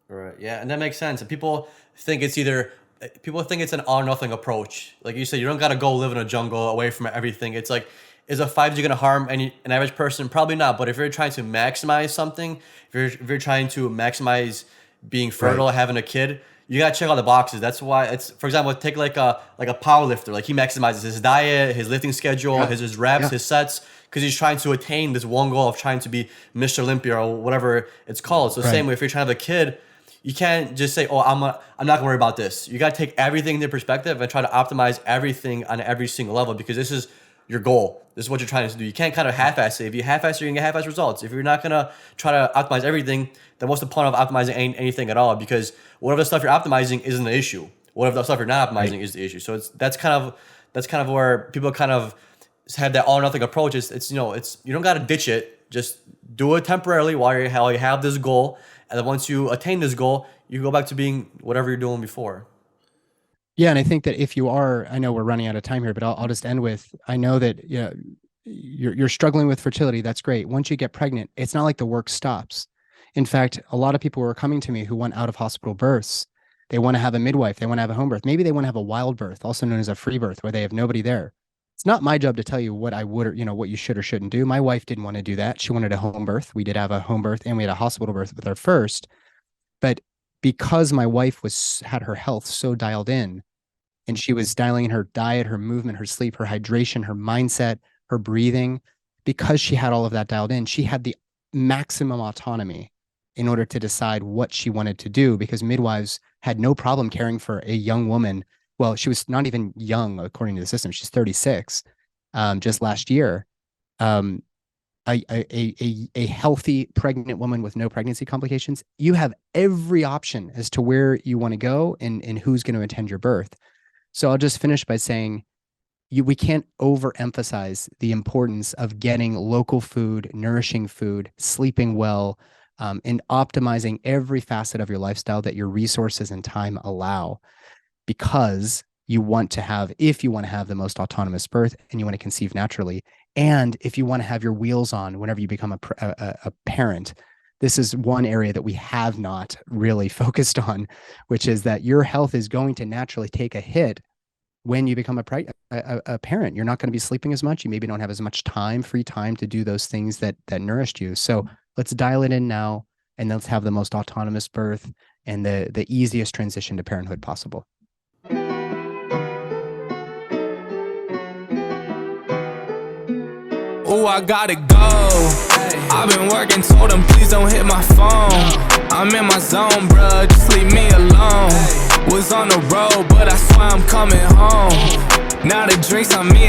Right. Yeah, and that makes sense. And people think it's an all or nothing approach. Like you said, you don't gotta go live in a jungle away from everything. It's like, is a 5G gonna harm an average person? Probably not. But if you're trying to maximize something, if you're trying to maximize being Right. fertile, having a kid, you gotta check all the boxes. That's why it's, for example, take like a power lifter. Like he maximizes his diet, his lifting schedule, Yeah. his reps, Yeah. his sets, because he's trying to attain this one goal of trying to be Mr. Olympia or whatever it's called. So Right. same way, if you're trying to have a kid, you can't just say, "Oh, I'm not gonna worry about this." You gotta take everything into perspective and try to optimize everything on every single level, because this is your goal. This is what you're trying to do. You can't kind of half-ass it. If you half-ass it, you're gonna get half-ass results. If you're not gonna try to optimize everything, then what's the point of optimizing anything at all? Because whatever stuff you're optimizing isn't the issue. Whatever the stuff you're not Right. optimizing is the issue. So that's kind of where people kind of have that all or nothing approach. It's you don't gotta ditch it. Just do it temporarily while you have this goal, and then once you attain this goal, you go back to being whatever you're doing before. Yeah, and I think that if you are, I know we're running out of time here, but I'll just end with, I know that you're struggling with fertility. That's great. Once you get pregnant, it's not like the work stops. In fact, a lot of people who are coming to me who want out of hospital births, they want to have a midwife, they want to have a home birth. Maybe they want to have a wild birth, also known as a free birth, where they have nobody there. It's not my job to tell you what I would or what you should or shouldn't do. My wife didn't want to do that. She wanted a home birth. We did have a home birth and we had a hospital birth with our first. But because my wife had her health so dialed in, and she was dialing in her diet, her movement, her sleep, her hydration, her mindset, her breathing, because she had all of that dialed in, she had the maximum autonomy in order to decide what she wanted to do, because midwives had no problem caring for a young woman. Well, she was not even young according to the system. She's 36, just last year. Um, a healthy pregnant woman with no pregnancy complications. You have every option as to where you want to go and who's going to attend your birth. So I'll just finish by saying we can't overemphasize the importance of getting local food, nourishing food, sleeping well, and optimizing every facet of your lifestyle that your resources and time allow, because if you want to have the most autonomous birth and you want to conceive naturally, and if you want to have your wheels on whenever you become a parent. This is one area that we have not really focused on, which is that your health is going to naturally take a hit when you become a parent. You're not going to be sleeping as much. You maybe don't have as much free time to do those things that nourished you. So let's dial it in now, and let's have the most autonomous birth and the easiest transition to parenthood possible. Oh, I gotta go. I've been working, told them please don't hit my phone. I'm in my zone, bruh, just leave me alone. Was on the road, but I swear I'm coming home. Now the drinks on me,